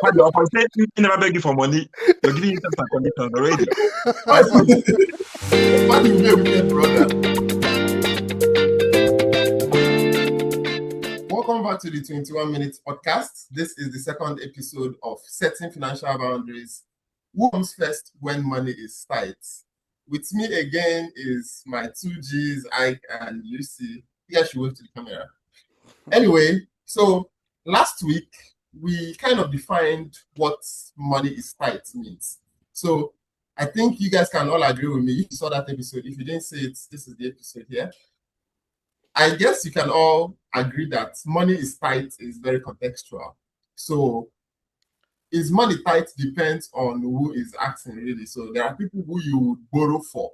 But the opposite, you never beg you for money. You're giving yourself some conditions already. What you be a wicked brother? Welcome back to the 21 Minutes Podcast. This is the second episode of Setting Financial Boundaries. Who comes first when money is tight? With me again is my two Gs, Ike and Lucy. You guys should wave to the camera. Anyway, so last week we kind of defined what money is tight means. So I think you guys can all agree with me. If you saw that episode, if you didn't see it, this is the episode here. I guess you can all agree that money is tight is very contextual. So is money tight depends on who is asking, really. So there are people who you would borrow for.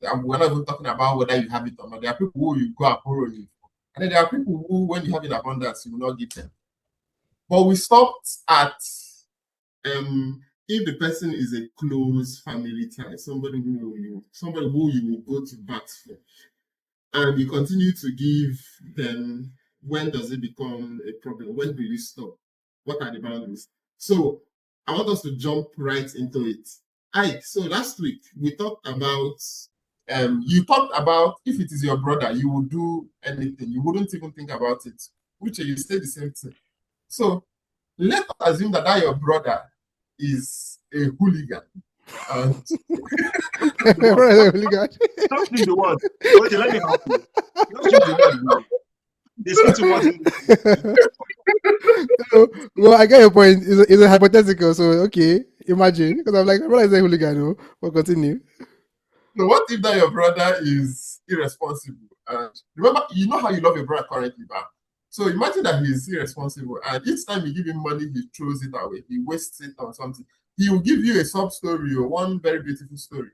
We're not even talking about whether you have it or not. There are people who you go and borrow it for. And then there are people who, when you have in abundance, you will not give them. But we stopped at if the person is a close family tie, somebody who you will go to bat for, and you continue to give them, when does it become a problem? When do you stop? What are the boundaries? So I want us to jump right into it. Ike, so last week we talked about you talked about if it is your brother, you would do anything. You wouldn't even think about it. Which you say the same thing. So let's assume that your brother is a hooligan. And Don't use the word. Okay, let me help you. Don't use the word. They say too much. Well, I get your point. It's a hypothetical, so okay, imagine. Because I'm like, my brother is a hooligan, no? We'll continue. So what if that your brother is irresponsible? And remember, you know how you love your brother currently, but so imagine that he's irresponsible, and each time you give him money, he throws it away. He wastes it on something. He will give you a sub story or one very beautiful story.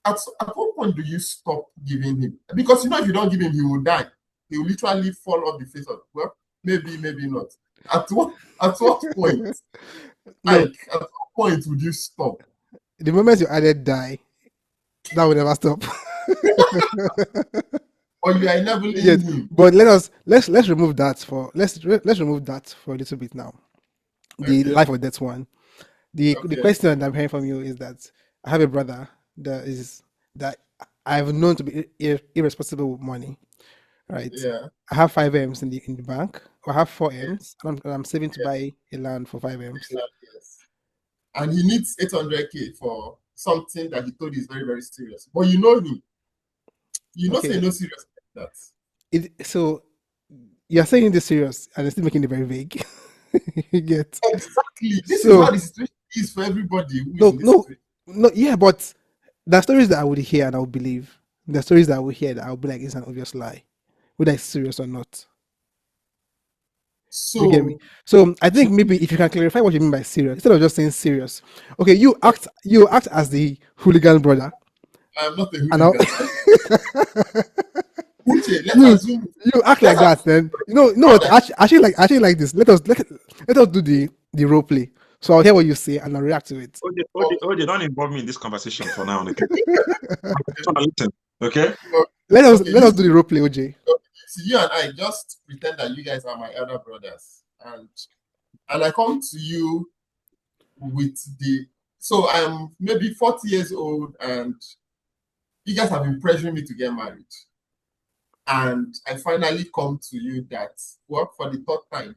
At what point do you stop giving him? Because you know, if you don't give him, he will die. He will literally fall off the face of. Well, maybe not. At what point? No. Like, at what point would you stop? The moment you added die, that will never stop. Or you are enabling Yes, him. but let's remove that for let's remove that for a little bit now. The Okay. life or death one. The Okay. question that I'm hearing from you is that I have a brother that I've known to be irresponsible with money, right? Yeah. I have 5 M's in the bank, or I have 4 M's, and I'm saving to buy a land for 5 M's. Yes. And he needs 800K for something that he told you is very, very serious. But you know him. You know, Okay. say no serious like that. So you're saying this serious and you're still making it very vague. You get Exactly. This So- is how the situation is for everybody. Who is in this situation. no, yeah, but there are stories that I would hear and I would believe. There are stories that I would hear that I would be like, it's an obvious lie, whether it's serious or not. So You get me? So I think maybe if you can clarify what you mean by serious, instead of just saying serious. Okay, you act as the hooligan brother. I'm not a And I'll- hooligan. Uche, let's You- assume You act like that, then no. What? Actually like this. Let us do the role play. So I'll hear what you say and I'll react to it. OJ, don't involve me in this conversation for now. Okay? I'm trying to listen. Okay? Let us Okay, do the role play, OJ. so you and I just pretend that you guys are my elder brothers, and I come to you with so I'm maybe 40 years old, and you guys have been pressuring me to get married, and I finally come to you that, well, for the third time,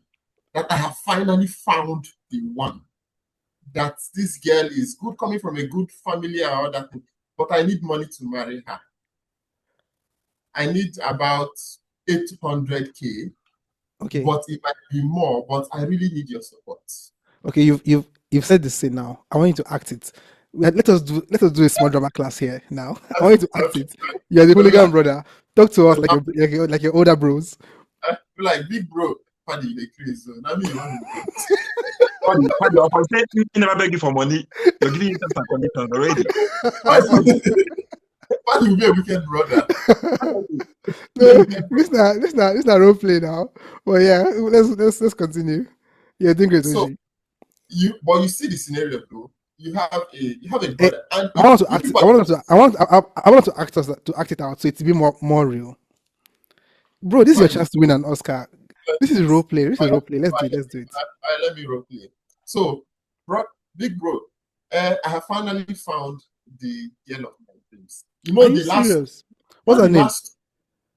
that I have finally found the one, that this girl is good, coming from a good family and all that thing, but I need money to marry her. I need about 800K, Okay. but it might be more, but I really need your support. Okay, you've said this thing now. I want you to act it. Let us do a small drama class here now. I want you to act it. You're the hooligan brother. Talk to us like your older bros. I feel like big bro, funny the craze. So now me you want to But the opposite, you never beg you for money. You're giving yourself some conditions already. Why you be a wicked brother? No, this not role play now. But yeah, let's continue. You're doing great, So- OJ. But you see the scenario though. You have a brother, and I want to act. I want to act it out so it to be more real. Bro, this is your chance to win an Oscar. This is role play. Let's do it. let me role play. So, big bro, I have finally found the girl of my dreams. You know, Are you serious? What's not her the name? last.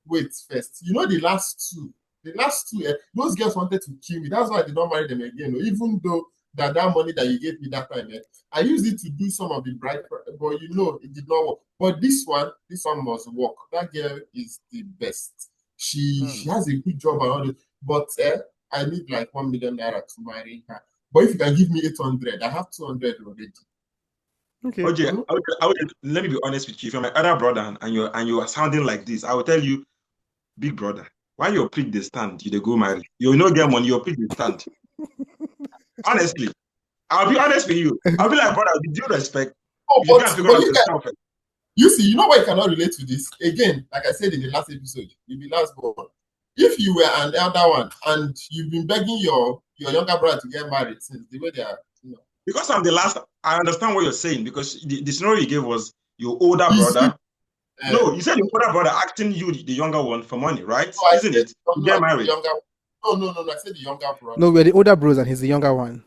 Wait, first. You know the last two. Those girls wanted to kill me. That's why I did not marry them again. Even though that money that you gave me that time, I used it to do some of the bride, but you know it did not work. But this one must work. That girl is the best. She has a good job and all that. But I need like 1 million naira to marry her. But if you can give me 800, I have 200 already. Okay. OJ, let me be honest with you. If you're my other brother and you are sounding like this, I will tell you, big brother, why your prick they stand? You they go marry. You no get money, your prick they stand. Honestly, I'll be honest with you. I'll be like, brother, with due respect, Oh, you can figure out yourself. You see, you know why you cannot relate to this? Again, like I said in the last episode, you'll be last born. If you were an elder one and you've been begging your younger brother to get married since the way they are, Because I'm the last, I understand what you're saying, because the scenario you gave was your older You brother. see, No, you said your older brother acting you, the younger one, for money, right? so Isn't it? To get married. No, I said the younger brother. No, we're the older bros and he's the younger one.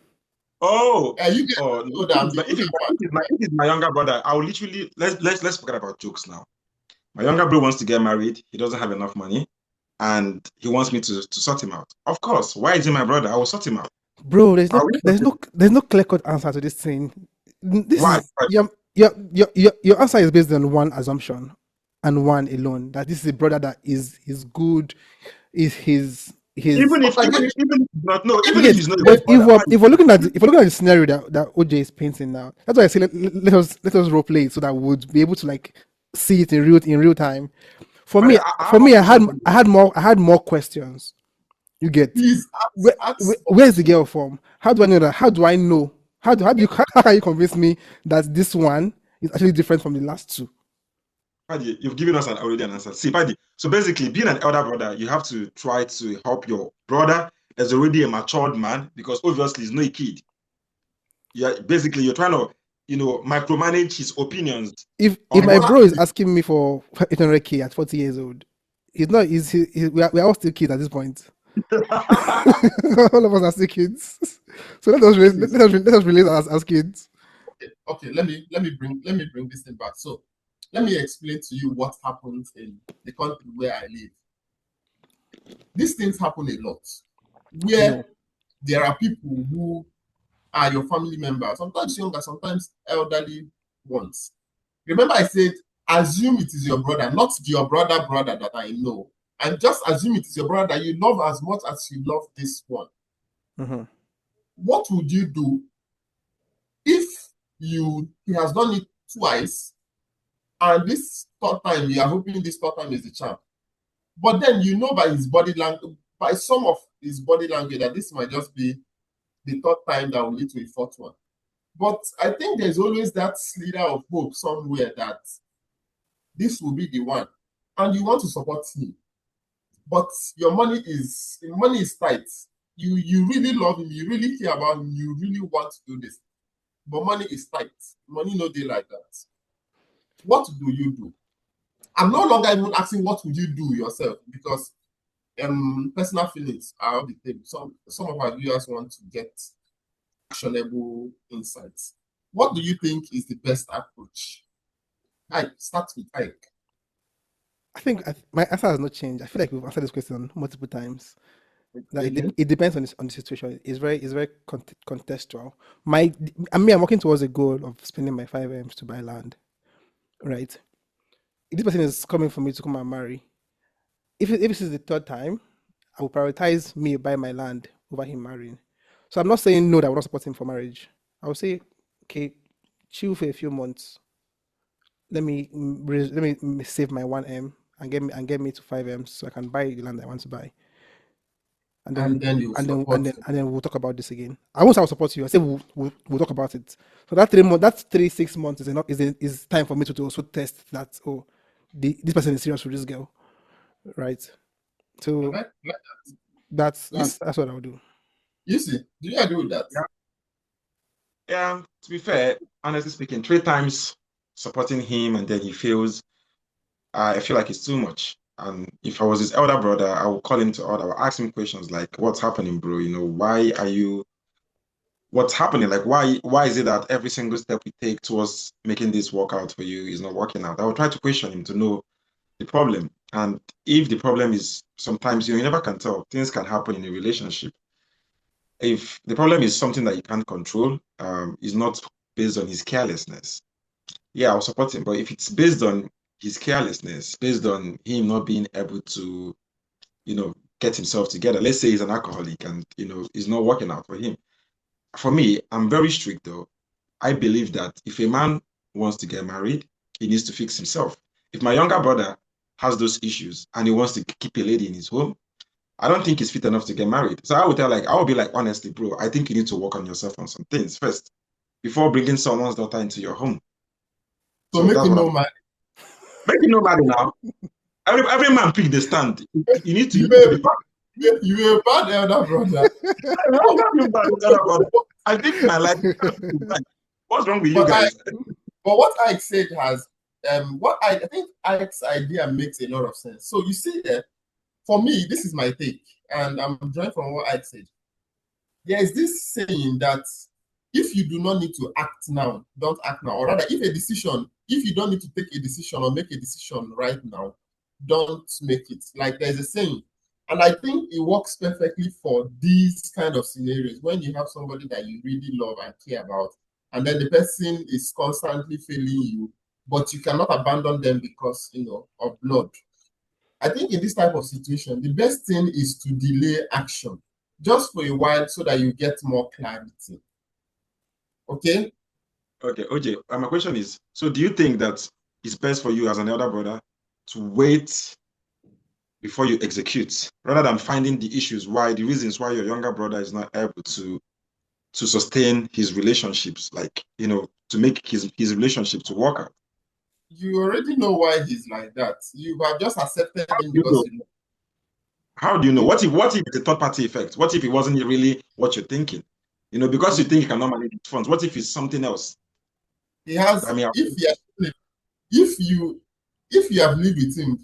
Oh, you get older. If it's my younger brother, I will literally let's forget about jokes now. My younger brother wants to get married. He doesn't have enough money, and he wants me to sort him out. Of course, why is he my brother? I will sort him out. Bro, there's no clear-cut answer to this thing. This Why? is your answer is based on one assumption and one alone, that this is a brother that is good, is his Even if not, no, even yes, if he's not. but if we're looking at the scenario that OJ is painting now, that's why I say let us role play it so that we would be able to like see it in real time. For me, I had more questions. You get where's the girl from? How do I know that? How do I know? How can you convince me that this one is actually different from the last two? Paddy, you've given us already an answer. See, Paddy, so basically, being an elder brother, you have to try to help your brother as already a matured man, because obviously he's not a kid. You're trying to, micromanage his opinions. If my bro is asking me for 800K at 40 years old, we are all still kids at this point. All of us are still kids. So let us relate as kids. Okay, let me bring this thing back. So let me explain to you what happens in the country where I live. These things happen a lot. Where there are people who are your family members, sometimes younger, sometimes elderly ones. Remember I said, assume it is your brother, not your brother that I know. And just assume it is your brother that you love as much as you love this one. Mm-hmm. What would you do if he has done it twice, and this third time you are hoping this third time is the charm? But then you know by his body language, by some of his body language, that this might just be the third time that will lead to a fourth one. But I think there's always that slither of hope somewhere that this will be the one, and you want to support him. But your money is tight. You really love him, you really care about him, you really want to do this. But money is tight. Money no day like that. What do you do? I'm no longer even asking what would you do yourself, because personal feelings are all the thing. Some of our viewers want to get actionable insights. What do you think is the best approach? Start with Ike. I think my answer has not changed. I feel like we've answered this question multiple times. It depends on the situation. It's very contextual. I'm working towards a goal of spending my 5 M's to buy land, right? If this person is coming for me to come and marry, if this is the third time, I will prioritize me buy my land over him marrying. So I'm not saying no that I will not support him for marriage. I will say, okay, chill for a few months. Let me save my 1 M and get me to 5 M's so I can buy the land I want to buy. And then we'll talk about this again. I won't say I'll support you. I say we'll talk about it. So that 6 months is enough. Is time for me to also test that. Oh, this person is serious with this girl, right? So that's what I would do. You see, do you agree with that? Yeah. To be fair, honestly speaking, 3 times supporting him and then he fails, I feel like it's too much. And if I was his elder brother, I would call him to order. I would ask him questions like, "What's happening, bro? Why are you what's happening? Like, why is it that every single step we take towards making this work out for you is not working out? I will try to question him to know the problem. And if the problem is sometimes you never can tell, things can happen in a relationship. If the problem is something that you can't control, is not based on his carelessness, yeah, I'll support him. But if it's based on his carelessness, based on him not being able to, get himself together, let's say he's an alcoholic and, it's not working out for him. For me, I'm very strict though. I believe that if a man wants to get married, he needs to fix himself. If my younger brother has those issues and he wants to keep a lady in his home, I don't think he's fit enough to get married. So I will be like, honestly, bro, I think you need to work on yourself on some things first before bringing someone's daughter into your home. So So make that's him what no I'm man. Make it nobody now. Every man pick the stand. You need to. You a bad elder brother. I think my life. What's wrong with you guys? But what Ike said has, I think Ike's idea makes a lot of sense. So you see that, for me, this is my take, and I'm drawing from what Ike said. There is this saying that if you do not need to act now, don't act now. Or rather, if you don't need to take a decision or make a decision right now, don't make it. Like there's a saying. And I think it works perfectly for these kind of scenarios when you have somebody that you really love and care about, and then the person is constantly failing you, but you cannot abandon them because of blood. I think in this type of situation, the best thing is to delay action just for a while so that you get more clarity. Okay? Okay, OJ, my question is, so do you think that it's best for you as an elder brother to wait before you execute, rather than finding the reasons why your younger brother is not able to sustain his relationships, like, to make his relationship to work out? You already know why he's like that. You have just accepted him because you know. How do you know? What if it's a third party effect? What if it wasn't really what you're thinking? Because you think you cannot manage funds. What if it's something else? He has, I mean, if you have lived with him,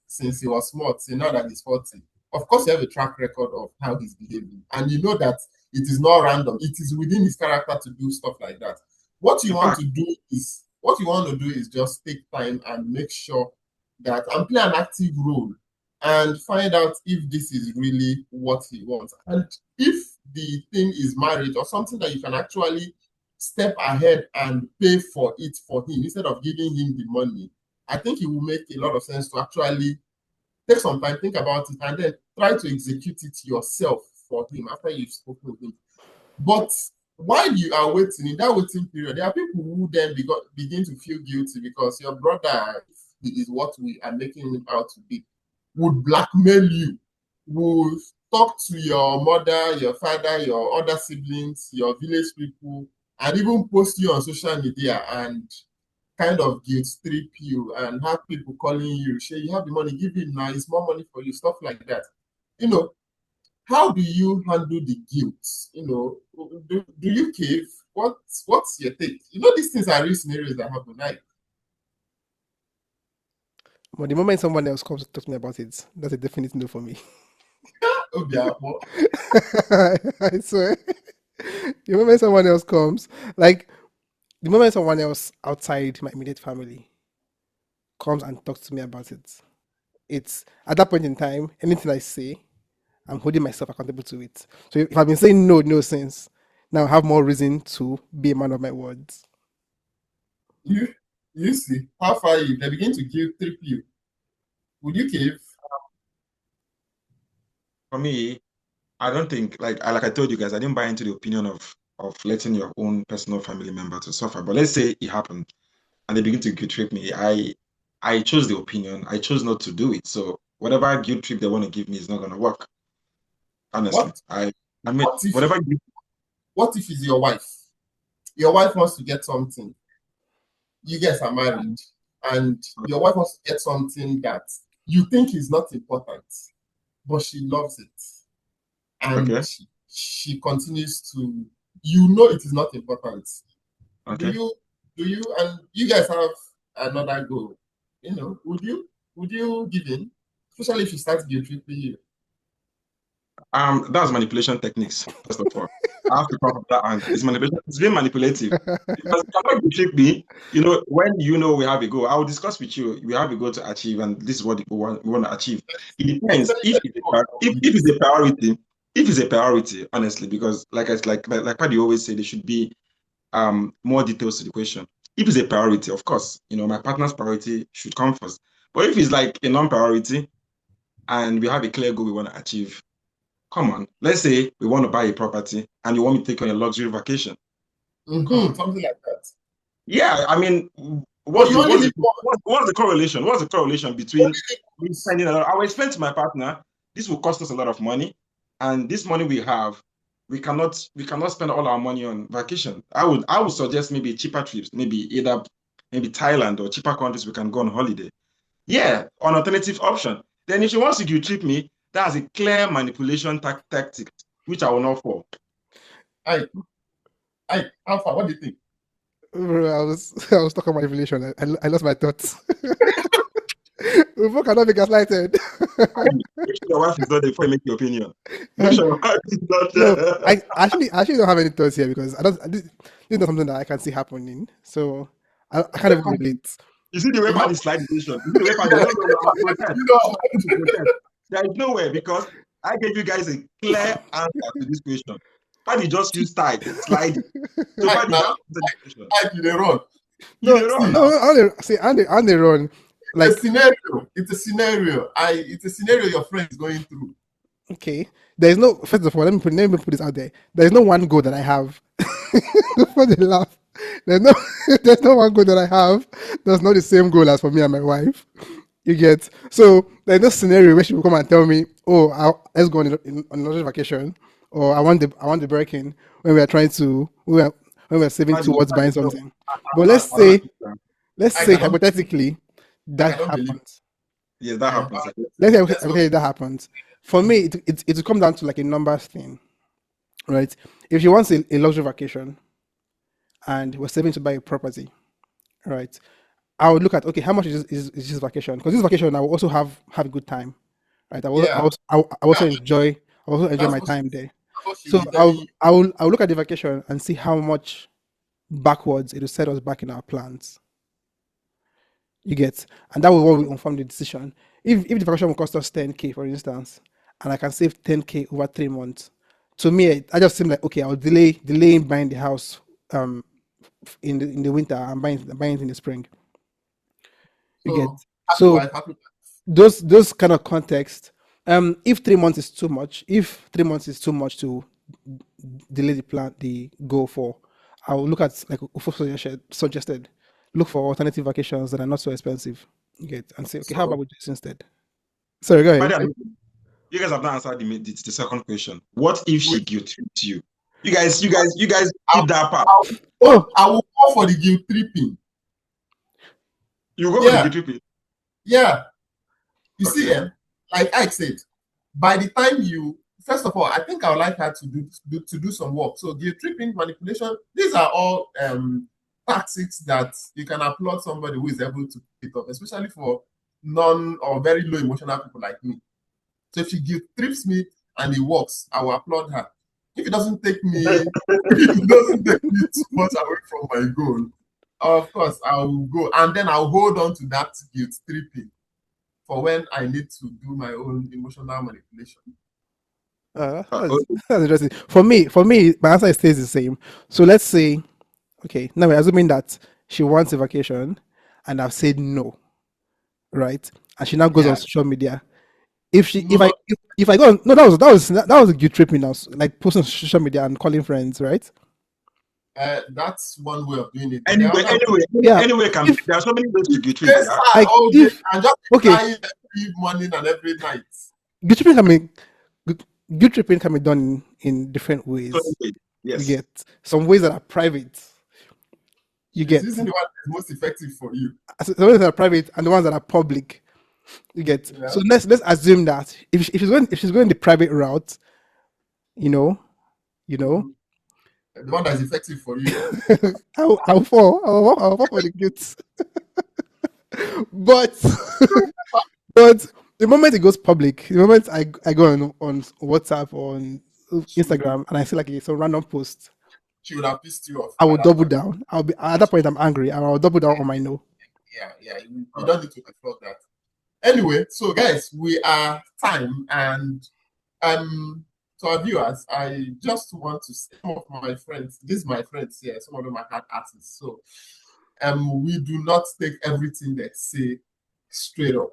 since he was small, till now that he's 40, of course you have a track record of how he's behaving, and you know that it is not random. It is within his character to do stuff like that. What you want to do is just take time and make sure that and play an active role and find out if this is really what he wants. And if the thing is marriage or something that you can actually step ahead and pay for it for him instead of giving him the money, I think it will make a lot of sense to actually take some time, think about it, and then try to execute it yourself for him after you've spoken with him. But while you are waiting, in that waiting period, there are people who then begin to feel guilty because your brother is what we are making him out to be, would blackmail you, would talk to your mother, your father, your other siblings, your village people, and even post you on social media and kind of guilt trip you and have people calling you, say you have the money, give him now, it's more money for you, stuff like that. How do you handle the guilt? Do you cave? What's your take? These things are real scenarios that happen. Like, But the moment someone else comes to talk to me about it, that's a definite no for me. I swear. The moment someone else comes, like the moment someone else outside my immediate family comes and talks to me about it, it's at that point in time, anything I say, I'm holding myself accountable to it. So if I've been saying no since, now I have more reason to be a man of my words. you see how far they begin to guilt trip you. Would you cave? For me, I don't think, like I told you guys, I didn't buy into the opinion of letting your own personal family member to suffer. But let's say it happened and they begin to guilt trip me. I chose the opinion. I chose not to do it. So whatever guilt trip they want to give me is not gonna work. Honestly. What if it's your wife? Your wife wants to get something. You guys are married, and your wife wants to get something that you think is not important, but she loves it. And Okay. she continues to, it is not important. Okay. Do you and you guys have another goal? Would you give in? Especially if she starts guilt tripping you. That's manipulation techniques, first of all. I have to come from that angle. It's manipulation. It's being manipulative. Because you cannot trick me. When we have a goal, I will discuss with you. We have a goal to achieve, and this is what we want to achieve. It depends if it's a priority. If it's a priority, honestly, because like Paddy always say, there should be more details to the question. If it's a priority, of course, my partner's priority should come first. But if it's like a non-priority and we have a clear goal we want to achieve, come on. Let's say we want to buy a property and you want me to take on a luxury vacation. Something like that. Yeah, I mean, what's the correlation? What's the correlation between me spending a lot? I will explain to my partner, this will cost us a lot of money, and this money we have, we cannot spend all our money on vacation. I would suggest maybe cheaper trips, maybe Thailand or cheaper countries we can go on holiday. Yeah, an alternative option. Then if she wants to guilt trip me, that's a clear manipulation tactic, which I will not fall. Alpha, what do you think? Bro, I was talking about manipulation. I lost my thoughts. Ufo cannot be gaslighted. Make sure your wife is not there before you make your opinion. Make sure your wife is not No, there. I actually don't have any thoughts here because this is not something that I can see happening. So I can't even relate. You see the way Paddy slide the decision. You see the way Paddy there is no way, because I gave you guys a clear answer to this question. Paddy just used slide. So Paddy, you run. And they run. Like it's a scenario. It's a scenario your friend is going through. Okay. There's no, first of all, let me put this out there. There's no one goal that I have. Before they laugh. There's no one goal that I have that's not the same goal as for me and my wife. You get? So there's no scenario where she will come and tell me, oh, let's go on another vacation, or I want the break-in when we're saving towards buying something. But let's say hypothetically that happens. Yes, that happens. Let's say okay, that happens. For me, it will come down to like a numbers thing, right? If she wants a luxury vacation, and we're saving to buy a property, right? I would look at, okay, how much is this vacation? Because this vacation, I will also have a good time, right? I will also enjoy my time there. So I will look at the vacation and see how much backwards it will set us back in our plans. You get, and that will inform the decision. If the vacation will cost us 10K, for instance, and I can save 10K over 3 months, to me, I just seem like, okay, I'll delay buying the house in the winter and buying it in the spring. You get, so those kind of context. If 3 months is too much, to delay the goal for, I'll look at, like Ufo suggested, look for alternative vacations that are not so expensive. You get, and say, okay, how about we do this instead? Sorry, go ahead. You guys have not answered the second question. What if she guilt trips you? You guys did that part. I will go for the guilt tripping. You go for the guilt tripping? Yeah. You see, like I said, by the time first of all, I think I would like her to do some work. So guilt tripping, manipulation, these are all tactics that you can applaud somebody who is able to pick it up, especially for non or very low emotional people like me. So if she guilt trips me and it works, I will applaud her. If it doesn't take me too much away from my goal, of course I will go, and then I'll hold on to that guilt tripping for when I need to do my own emotional manipulation. That's interesting. For me, my answer stays the same. So let's say, okay, now we're assuming that she wants a vacation, and I've said no, right? And she now goes on social media. If I go on, no, that was a guilt tripping now, like posting on social media and calling friends, right? That's one way of doing it. Anyway, there are so many ways to guilt trip. Every morning and every night. Guilt tripping can be done in different ways. Yes. You get some ways that are private. You get this is the one that's most effective for you. The ones that are private and the ones that are public. You get, so let's assume that if she's going the private route, you know, the one that's effective for you. I'll fall for the guilt. but the moment it goes public, the moment I go on WhatsApp or on Instagram and I see like some random post, she would have pissed you off. I will double down. I'll be at that point I'm angry and I'll double down on my no. Yeah. You don't need to explore that. Anyway, so guys, we are time, and to our viewers, I just want to say, some of my friends, these my friends here, some of them are hard artists, so we do not take everything they say straight up.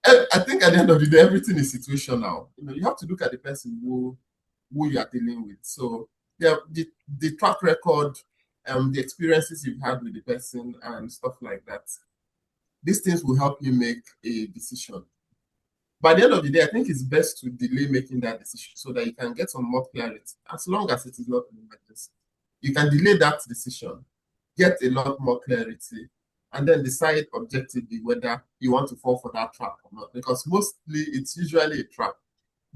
And I think at the end of the day, everything is situational. You have to look at the person who you are dealing with. So the track record, the experiences you've had with the person and stuff like that. These things will help you make a decision. By the end of the day, I think it's best to delay making that decision so that you can get some more clarity, as long as it is not an emergency. You can delay that decision, get a lot more clarity, and then decide objectively whether you want to fall for that trap or not. Because mostly it's usually a trap.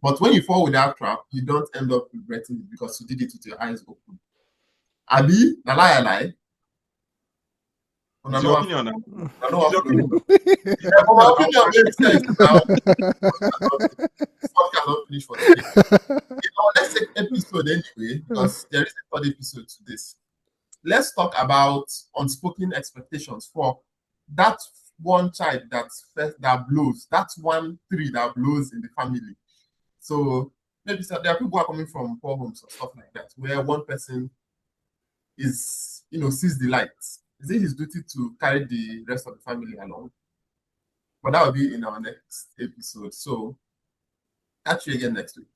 But when you fall with that trap, you don't end up regretting it because you did it with your eyes open. Abi, na lie. It's your opinion. It's your opinion. Yeah, but my opinion makes sense now. This podcast not finished for today. Let's take episode anyway, because there is a third episode to this. Let's talk about unspoken expectations for that one child that blows, that one tree that blows in the family. So maybe there are people who are coming from poor homes or stuff like that, where one person is, sees the light. Is it his duty to carry the rest of the family along? But that will be in our next episode. So catch you again next week.